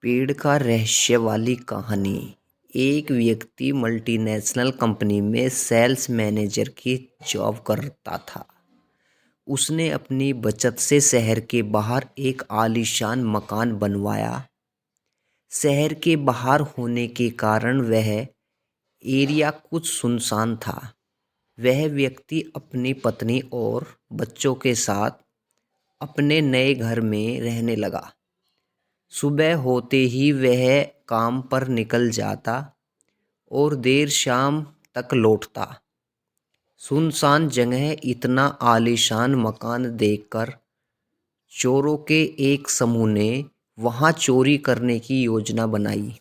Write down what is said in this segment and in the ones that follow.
पेड़ का रहस्य वाली कहानी। एक व्यक्ति मल्टीनेशनल कंपनी में सेल्स मैनेजर की जॉब करता था। उसने अपनी बचत से शहर के बाहर एक आलीशान मकान बनवाया। शहर के बाहर होने के कारण वह एरिया कुछ सुनसान था। वह व्यक्ति अपनी पत्नी और बच्चों के साथ अपने नए घर में रहने लगा। सुबह होते ही वह काम पर निकल जाता और देर शाम तक लौटता। सुनसान जगह इतना आलीशान मकान देखकर चोरों के एक समूह ने वहां चोरी करने की योजना बनाई।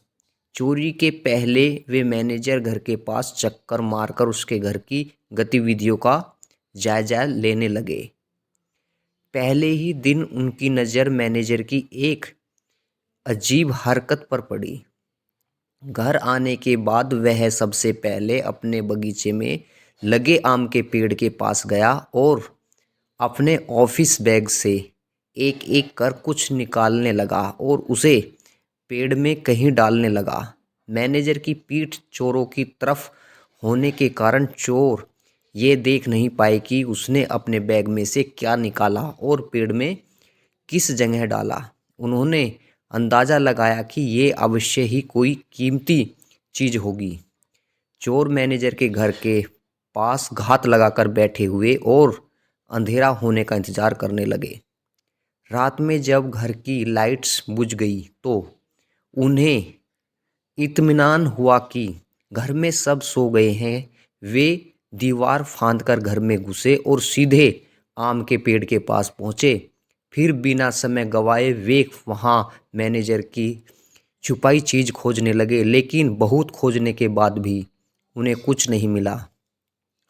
चोरी के पहले वे मैनेजर घर के पास चक्कर मारकर उसके घर की गतिविधियों का जायजा लेने लगे। पहले ही दिन उनकी नज़र मैनेजर की एक अजीब हरकत पर पड़ी। घर आने के बाद वह सबसे पहले अपने बगीचे में लगे आम के पेड़ के पास गया और अपने ऑफिस बैग से एक एक कर कुछ निकालने लगा और उसे पेड़ में कहीं डालने लगा। मैनेजर की पीठ चोरों की तरफ होने के कारण चोर ये देख नहीं पाए कि उसने अपने बैग में से क्या निकाला और पेड़ में किस जगह डाला। उन्होंने अंदाज़ा लगाया कि ये अवश्य ही कोई कीमती चीज़ होगी। चोर मैनेजर के घर के पास घात लगाकर बैठे हुए और अंधेरा होने का इंतज़ार करने लगे। रात में जब घर की लाइट्स बुझ गई तो उन्हें इत्मीनान हुआ कि घर में सब सो गए हैं। वे दीवार फांदकर घर में घुसे और सीधे आम के पेड़ के पास पहुँचे। फिर बिना समय गवाए वे वहाँ मैनेजर की छुपाई चीज़ खोजने लगे, लेकिन बहुत खोजने के बाद भी उन्हें कुछ नहीं मिला।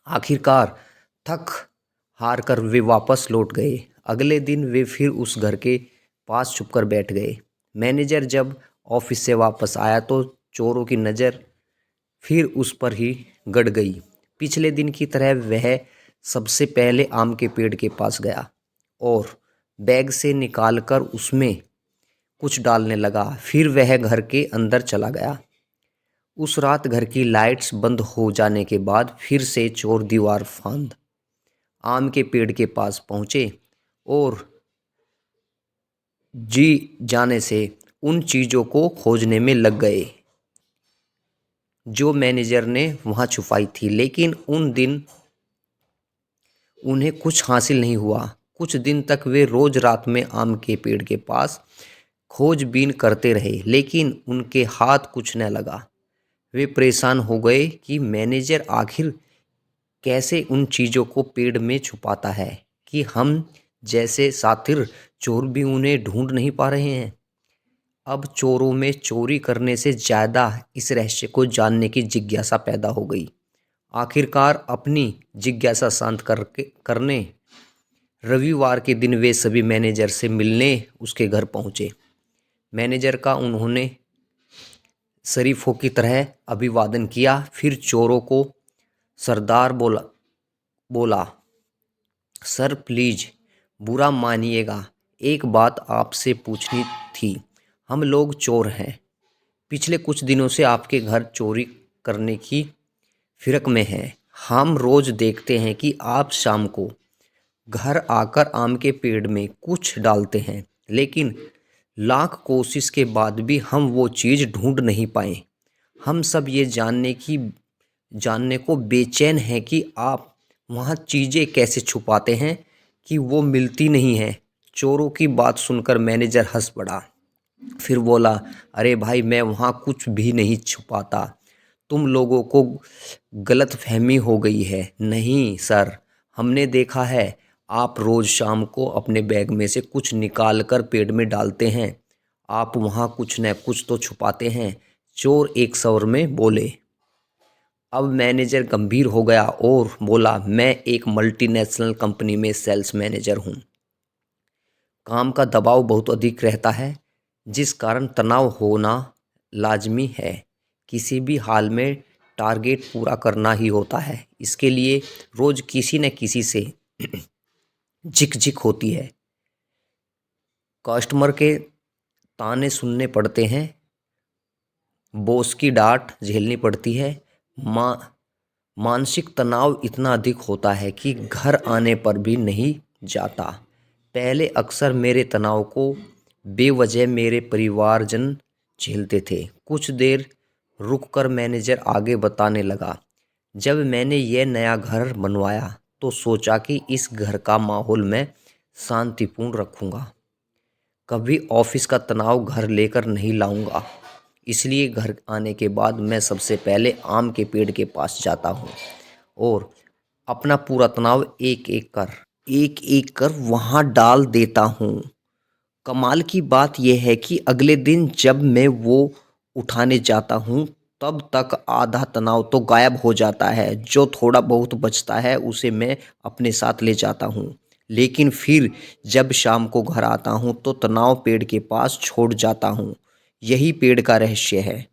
आखिरकार थक हार कर वे वापस लौट गए। अगले दिन वे फिर उस घर के पास छुपकर बैठ गए। मैनेजर जब ऑफिस से वापस आया तो चोरों की नज़र फिर उस पर ही गड़ गई। पिछले दिन की तरह वह सबसे पहले आम के पेड़ के पास गया और बैग से निकालकर उसमें कुछ डालने लगा। फिर वह घर के अंदर चला गया। उस रात घर की लाइट्स बंद हो जाने के बाद फिर से चोर दीवार फांद आम के पेड़ के पास पहुंचे और जी जाने से उन चीज़ों को खोजने में लग गए जो मैनेजर ने वहां छुपाई थी। लेकिन उन दिन उन्हें कुछ हासिल नहीं हुआ। कुछ दिन तक वे रोज रात में आम के पेड़ के पास खोजबीन करते रहे, लेकिन उनके हाथ कुछ न लगा। वे परेशान हो गए कि मैनेजर आखिर कैसे उन चीज़ों को पेड़ में छुपाता है कि हम जैसे सातिर चोर भी उन्हें ढूंढ नहीं पा रहे हैं। अब चोरों में चोरी करने से ज़्यादा इस रहस्य को जानने की जिज्ञासा पैदा हो गई। आखिरकार अपनी जिज्ञासा शांत करने रविवार के दिन वे सभी मैनेजर से मिलने उसके घर पहुंचे। मैनेजर का उन्होंने शरीफों की तरह अभिवादन किया। फिर चोरों को सरदार बोला बोला सर प्लीज बुरा मानिएगा, एक बात आपसे पूछनी थी। हम लोग चोर हैं। पिछले कुछ दिनों से आपके घर चोरी करने की फिरक में हैं। हम रोज देखते हैं कि आप शाम को घर आकर आम के पेड़ में कुछ डालते हैं, लेकिन लाख कोशिश के बाद भी हम वो चीज़ ढूंढ नहीं पाए। हम सब ये जानने को बेचैन हैं कि आप वहाँ चीज़ें कैसे छुपाते हैं कि वो मिलती नहीं हैं। चोरों की बात सुनकर मैनेजर हंस पड़ा। फिर बोला, अरे भाई, मैं वहाँ कुछ भी नहीं छुपाता। तुम लोगों को गलतफहमी हो गई है। नहीं सर, हमने देखा है आप रोज़ शाम को अपने बैग में से कुछ निकाल कर पेड़ में डालते हैं। आप वहाँ कुछ न कुछ तो छुपाते हैं। चोर एक स्वर में बोले। अब मैनेजर गंभीर हो गया और बोला, मैं एक मल्टीनेशनल कंपनी में सेल्स मैनेजर हूँ। काम का दबाव बहुत अधिक रहता है, जिस कारण तनाव होना लाजमी है। किसी भी हाल में टारगेट पूरा करना ही होता है। इसके लिए रोज़ किसी न किसी से झिक झिक होती है। कस्टमर के ताने सुनने पड़ते हैं, बॉस की डांट झेलनी पड़ती है। मानसिक तनाव इतना अधिक होता है कि घर आने पर भी नहीं जाता। पहले अक्सर मेरे तनाव को बेवजह मेरे परिवारजन झेलते थे। कुछ देर रुककर मैनेजर आगे बताने लगा, जब मैंने यह नया घर बनवाया तो सोचा कि इस घर का माहौल मैं शांतिपूर्ण रखूंगा। कभी ऑफिस का तनाव घर लेकर नहीं लाऊंगा। इसलिए घर आने के बाद मैं सबसे पहले आम के पेड़ के पास जाता हूँ और अपना पूरा तनाव एक एक कर वहाँ डाल देता हूँ। कमाल की बात यह है कि अगले दिन जब मैं वो उठाने जाता हूँ तब तक आधा तनाव तो गायब हो जाता है। जो थोड़ा बहुत बचता है उसे मैं अपने साथ ले जाता हूँ। लेकिन फिर जब शाम को घर आता हूँ तो तनाव पेड़ के पास छोड़ जाता हूँ। यही पेड़ का रहस्य है।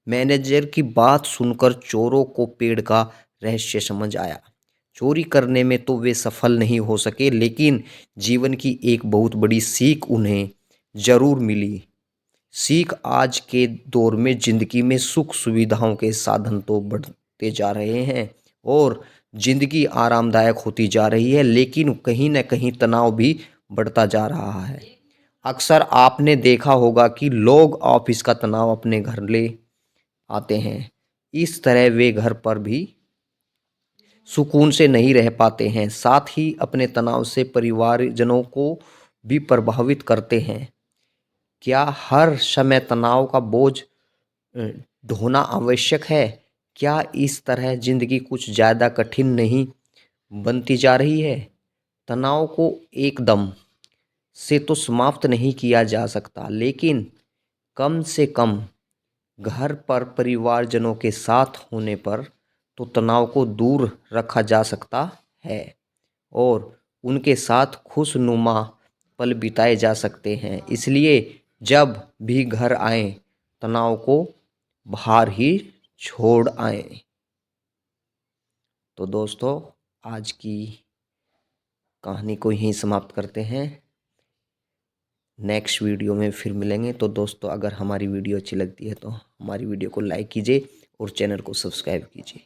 मैनेजर की बात सुनकर चोरों को पेड़ का रहस्य समझ आया। चोरी करने में तो वे सफल नहीं हो सके, लेकिन जीवन की एक बहुत बड़ी सीख उन्हें जरूर मिली। सीख आज के दौर में जिंदगी में सुख सुविधाओं के साधन तो बढ़ते जा रहे हैं और जिंदगी आरामदायक होती जा रही है, लेकिन कहीं न कहीं तनाव भी बढ़ता जा रहा है। अक्सर आपने देखा होगा कि लोग ऑफिस का तनाव अपने घर ले आते हैं। इस तरह वे घर पर भी सुकून से नहीं रह पाते हैं, साथ ही अपने तनाव से परिवारजनों को भी प्रभावित करते हैं। क्या हर समय तनाव का बोझ अ, ढोना आवश्यक है? क्या इस तरह जिंदगी कुछ ज़्यादा कठिन नहीं बनती जा रही है? तनाव को एकदम से तो समाप्त नहीं किया जा सकता, लेकिन कम से कम घर पर परिवारजनों के साथ होने पर तो तनाव को दूर रखा जा सकता है और उनके साथ खुशनुमा पल बिताए जा सकते हैं। इसलिए जब भी घर आएं तनाव को बाहर ही छोड़ आएं। तो दोस्तों, आज की कहानी को यहीं समाप्त करते हैं। नेक्स्ट वीडियो में फिर मिलेंगे। तो दोस्तों, अगर हमारी वीडियो अच्छी लगती है तो हमारी वीडियो को लाइक कीजिए और चैनल को सब्सक्राइब कीजिए।